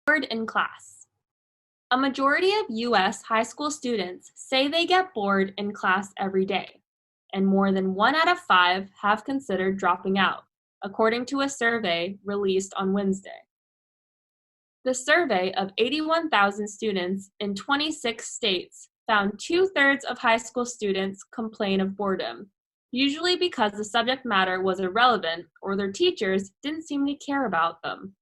Bored in class. A majority of U.S. high school students say they get bored in class every day, and more than 1 out of 5 have considered dropping out, according to a survey released on Wednesday. The survey of 81,000 students in 26 states found 2/3 of high school students complain of boredom, usually because the subject matter was irrelevant or their teachers didn't seem to care about them.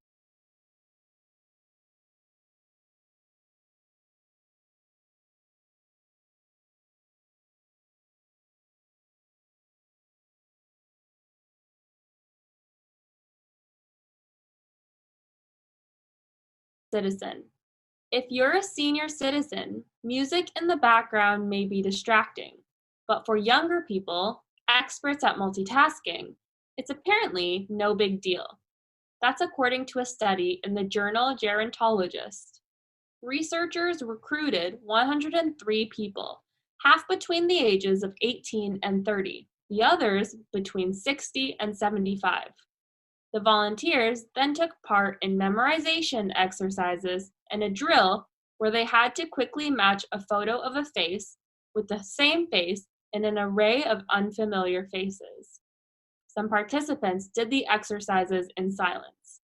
Citizen. If you're a senior citizen, music in the background may be distracting, but for younger people, experts at multitasking, it's apparently no big deal. That's according to a study in the journal Gerontologist. Researchers recruited 103 people, half between the ages of 18 and 30, the others between 60 and 75. The volunteers then took part in memorization exercises and a drill where they had to quickly match a photo of a face with the same face in an array of unfamiliar faces. Some participants did the exercises in silence.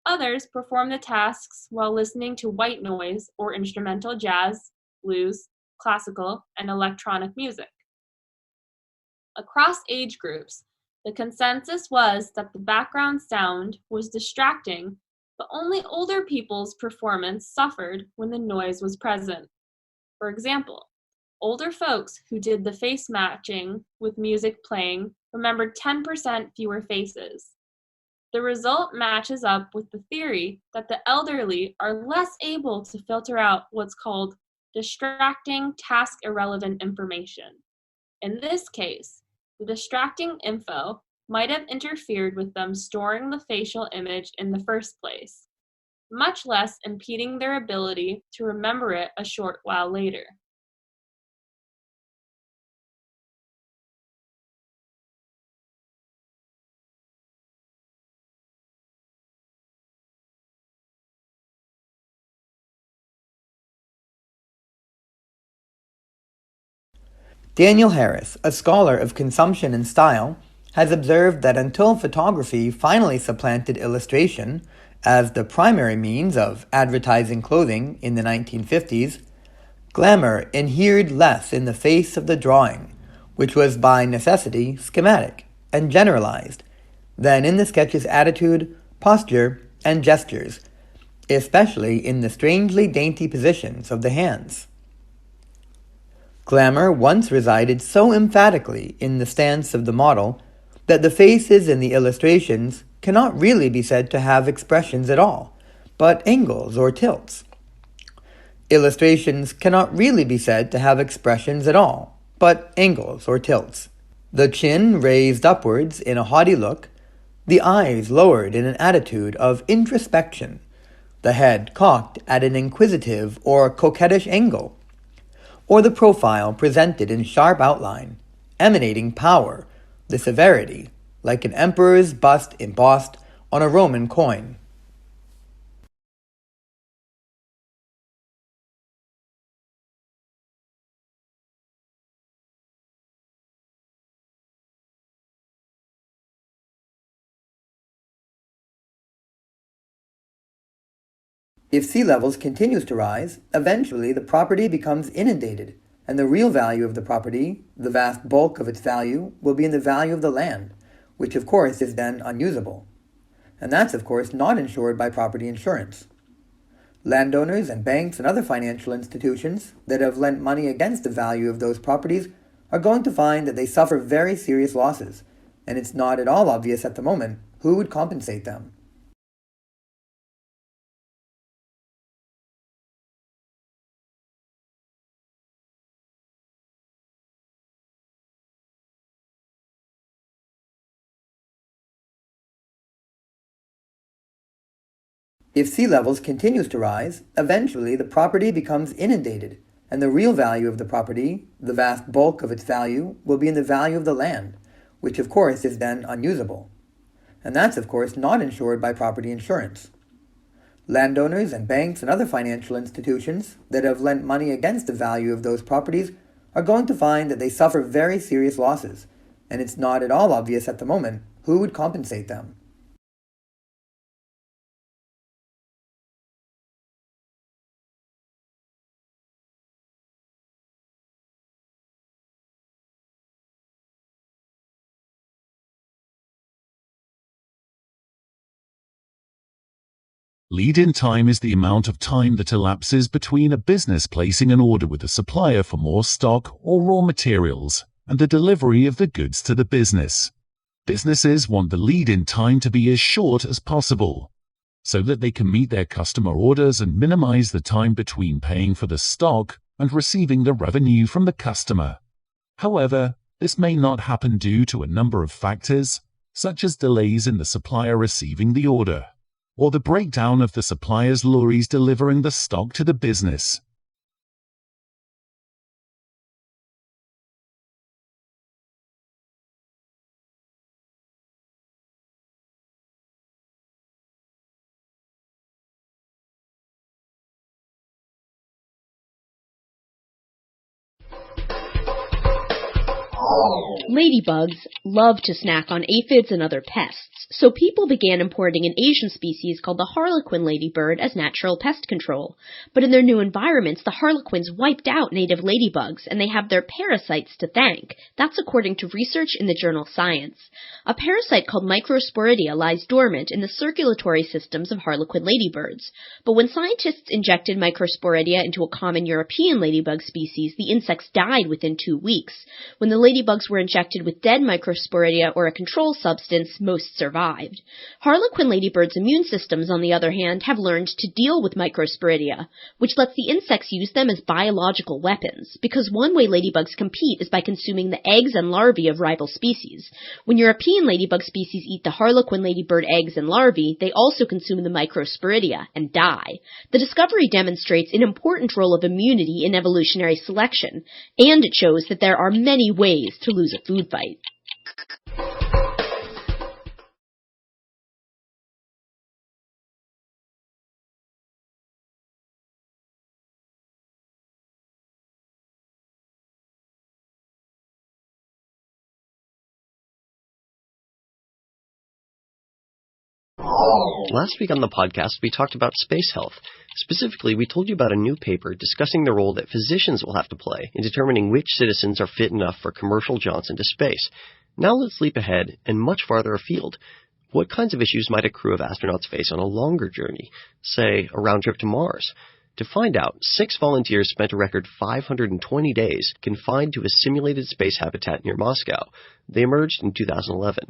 Others performed the tasks while listening to white noise or instrumental jazz, blues, classical, and electronic music. Across age groups, the consensus was that the background sound was distracting, but only older people's performance suffered when the noise was present. For example, older folks who did the face matching with music playing remembered 10% fewer faces. The result matches up with the theory that the elderly are less able to filter out what's called distracting task-irrelevant information. In this case, the distracting info might have interfered with them storing the facial image in the first place, much less impeding their ability to remember it a short while later. Daniel Harris, a scholar of consumption and style, has observed that until photography finally supplanted illustration as the primary means of advertising clothing in the 1950s, glamour inhered less in the face of the drawing, which was by necessity schematic and generalized, than in the sketch's attitude, posture, and gestures, especially in the strangely dainty positions of the hands. Glamour once resided so emphatically in the stance of the model that the faces in the illustrations cannot really be said to have expressions at all, but angles or tilts. Illustrations cannot really be said to have expressions at all, but angles or tilts. The chin raised upwards in a haughty look, the eyes lowered in an attitude of introspection, the head cocked at an inquisitive or coquettish angle, or the profile presented in sharp outline, emanating power, the severity, like an emperor's bust embossed on a Roman coin. If sea levels continues to rise, eventually the property becomes inundated, and the real value of the property, the vast bulk of its value, will be in the value of the land, which of course is then unusable. And that's of course not insured by property insurance. Landowners and banks and other financial institutions that have lent money against the value of those properties are going to find that they suffer very serious losses, and it's not at all obvious at the moment who would compensate them. If sea levels continues to rise, eventually the property becomes inundated, and the real value of the property, the vast bulk of its value, will be in the value of the land, which of course is then unusable. And that's of course not insured by property insurance. Landowners and banks and other financial institutions that have lent money against the value of those properties are going to find that they suffer very serious losses, and it's not at all obvious at the moment who would compensate them. Lead-in time is the amount of time that elapses between a business placing an order with a supplier for more stock or raw materials and the delivery of the goods to the business. Businesses want the lead-in time to be as short as possible, so that they can meet their customer orders and minimize the time between paying for the stock and receiving the revenue from the customer. However, this may not happen due to a number of factors, such as delays in the supplier receiving the order, or the breakdown of the supplier's lorries delivering the stock to the business. Ladybugs love to snack on aphids and other pests, so people began importing an Asian species called the harlequin ladybird as natural pest control. But in their new environments, the harlequins wiped out native ladybugs, and they have their parasites to thank. That's according to research in the journal Science. A parasite called microsporidia lies dormant in the circulatory systems of harlequin ladybirds. But when scientists injected microsporidia into a common European ladybug species, the insects died within 2 weeks. When the ladybugs were injected with dead microsporidia or a control substance, most survived. Harlequin ladybirds' immune systems, on the other hand, have learned to deal with microsporidia, which lets the insects use them as biological weapons, because one way ladybugs compete is by consuming the eggs and larvae of rival species. When European ladybug species eat the harlequin ladybird eggs and larvae, they also consume the microsporidia and die. The discovery demonstrates an important role of immunity in evolutionary selection, and it shows that there are many ways to lose a food fight. Last week on the podcast, we talked about space health. Specifically, we told you about a new paper discussing the role that physicians will have to play in determining which citizens are fit enough for commercial jaunts into space. Now let's leap ahead and much farther afield. What kinds of issues might a crew of astronauts face on a longer journey, say a round trip to Mars? To find out, 6 volunteers spent a record 520 days confined to a simulated space habitat near Moscow. They emerged in 2011.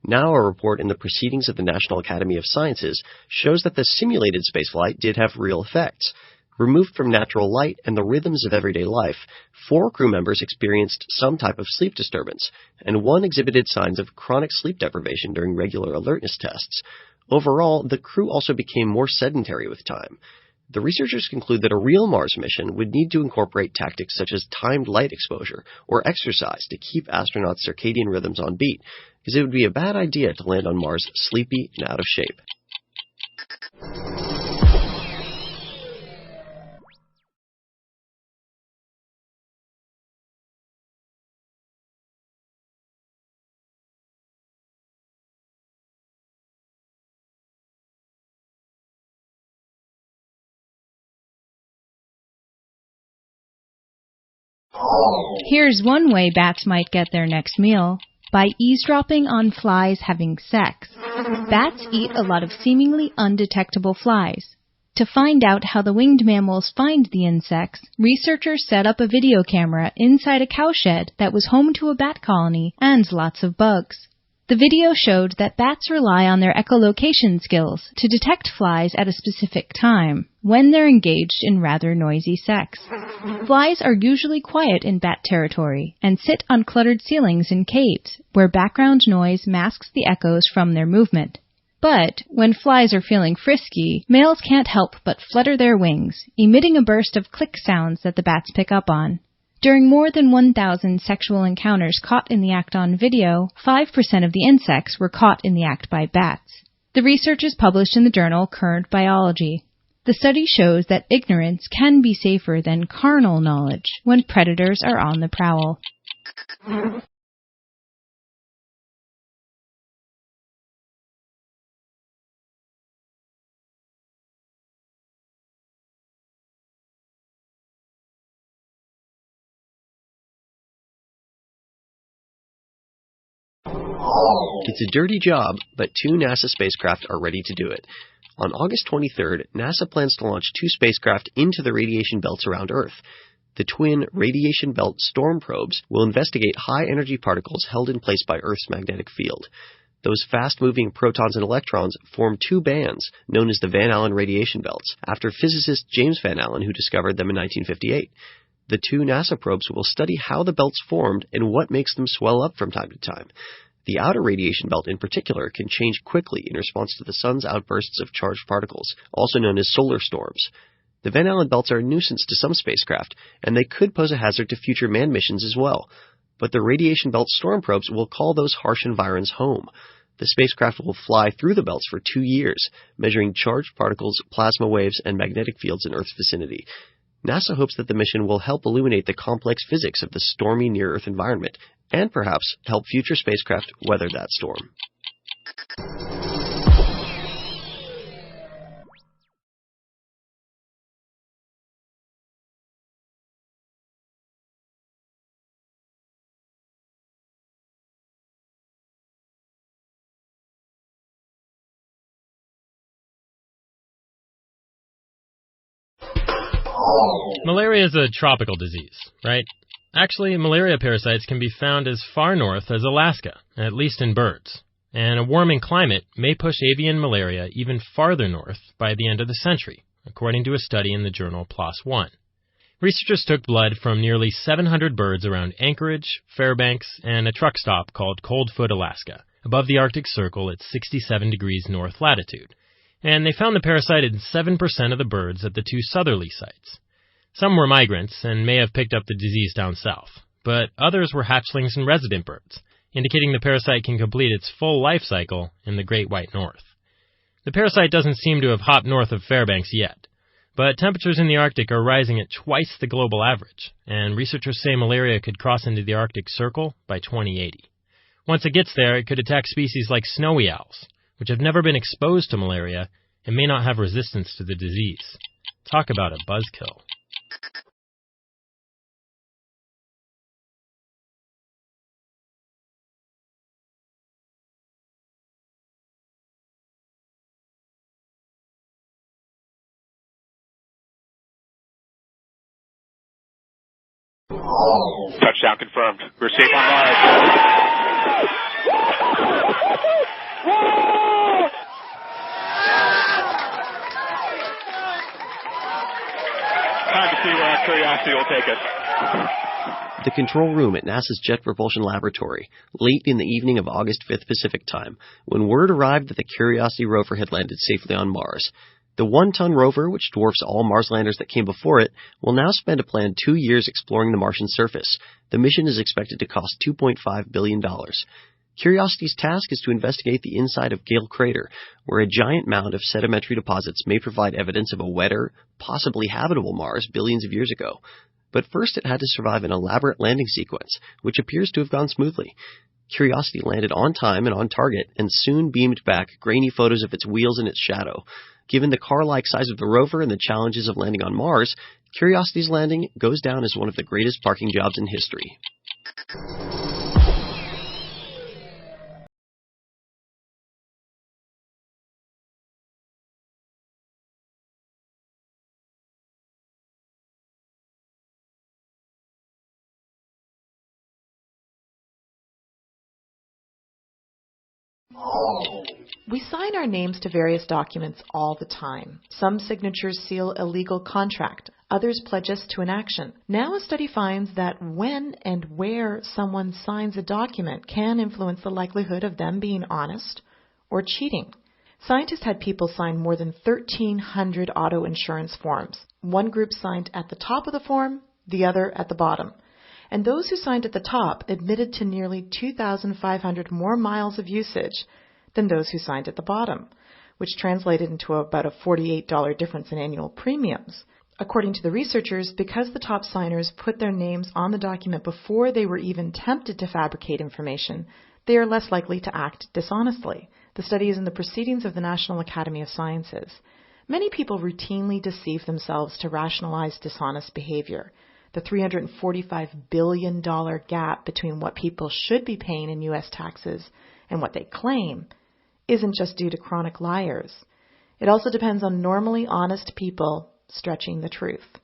Now a report in the Proceedings of the National Academy of Sciences shows that the simulated spaceflight did have real effects. Removed from natural light and the rhythms of everyday life, 4 crew members experienced some type of sleep disturbance, and 1 exhibited signs of chronic sleep deprivation during regular alertness tests. Overall, the crew also became more sedentary with time. The researchers conclude that a real Mars mission would need to incorporate tactics such as timed light exposure or exercise to keep astronauts' circadian rhythms on beat, because it would be a bad idea to land on Mars sleepy and out of shape. Here's one way bats might get their next meal: by eavesdropping on flies having sex. Bats eat a lot of seemingly undetectable flies. To find out how the winged mammals find the insects, researchers set up a video camera inside a cowshed that was home to a bat colony and lots of bugs. The video showed that bats rely on their echolocation skills to detect flies at a specific time, when they're engaged in rather noisy sex. Flies are usually quiet in bat territory and sit on cluttered ceilings in caves, where background noise masks the echoes from their movement. But when flies are feeling frisky, males can't help but flutter their wings, emitting a burst of click sounds that the bats pick up on. During more than 1,000 sexual encounters caught in the act on video, 5% of the insects were caught in the act by bats. The research is published in the journal Current Biology. The study shows that ignorance can be safer than carnal knowledge when predators are on the prowl. It's a dirty job, but 2 NASA spacecraft are ready to do it. On August 23rd, NASA plans to launch 2 spacecraft into the radiation belts around Earth. The twin radiation belt storm probes will investigate high-energy particles held in place by Earth's magnetic field. Those fast-moving protons and electrons form 2 bands, known as the Van Allen radiation belts, after physicist James Van Allen, who discovered them in 1958. The 2 NASA probes will study how the belts formed and what makes them swell up from time to time. The outer radiation belt in particular can change quickly in response to the sun's outbursts of charged particles, also known as solar storms. The Van Allen belts are a nuisance to some spacecraft, and they could pose a hazard to future manned missions as well. But the radiation belt storm probes will call those harsh environs home. The spacecraft will fly through the belts for 2 years, measuring charged particles, plasma waves, and magnetic fields in Earth's vicinity. NASA hopes that the mission will help illuminate the complex physics of the stormy near-Earth environment, and perhaps help future spacecraft weather that storm. Malaria is a tropical disease, right? Actually, malaria parasites can be found as far north as Alaska, at least in birds. And a warming climate may push avian malaria even farther north by the end of the century, according to a study in the journal PLOS One. Researchers took blood from nearly 700 birds around Anchorage, Fairbanks, and a truck stop called Coldfoot, Alaska, above the Arctic Circle at 67 degrees north latitude. And they found the parasite in 7% of the birds at the 2 southerly sites. Some were migrants and may have picked up the disease down south, but others were hatchlings and resident birds, indicating the parasite can complete its full life cycle in the Great White North. The parasite doesn't seem to have hopped north of Fairbanks yet, but temperatures in the Arctic are rising at twice the global average, and researchers say malaria could cross into the Arctic Circle by 2080. Once it gets there, it could attack species like snowy owls, which have never been exposed to malaria and may not have resistance to the disease. Talk about a buzzkill. Touchdown confirmed. We're safe on Mars. Time to see where our curiosity will take us. The control room at NASA's Jet Propulsion Laboratory, late in the evening of August 5th Pacific Time, when word arrived that the Curiosity rover had landed safely on Mars. The 1-ton rover, which dwarfs all Mars landers that came before it, will now spend a planned 2 years exploring the Martian surface. The mission is expected to cost $2.5 billion. Curiosity's task is to investigate the inside of Gale Crater, where a giant mound of sedimentary deposits may provide evidence of a wetter, possibly habitable Mars billions of years ago. But first it had to survive an elaborate landing sequence, which appears to have gone smoothly. Curiosity landed on time and on target, and soon beamed back grainy photos of its wheels and its shadow. Given the car-like size of the rover and the challenges of landing on Mars, Curiosity's landing goes down as one of the greatest parking jobs in history. We sign our names to various documents all the time. Some signatures seal a legal contract. Others pledge us to an action. Now a study finds that when and where someone signs a document can influence the likelihood of them being honest or cheating. Scientists had people sign more than 1,300 auto insurance forms. One group signed at the top of the form, the other at the bottom. And those who signed at the top admitted to nearly 2,500 more miles of usage than those who signed at the bottom. which translated into about a $48 difference in annual premiums. According to the researchers, because the top signers put their names on the document before they were even tempted to fabricate information, they are less likely to act dishonestly. The study is in the Proceedings of the National Academy of Sciences. Many people routinely deceive themselves to rationalize dishonest behavior. The $345 billion gap between what people should be paying in U.S. taxes and what they claim isn't just due to chronic liars. It also depends on normally honest people stretching the truth.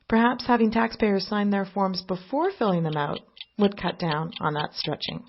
Perhaps having taxpayers sign their forms before filling them out would cut down on that stretching.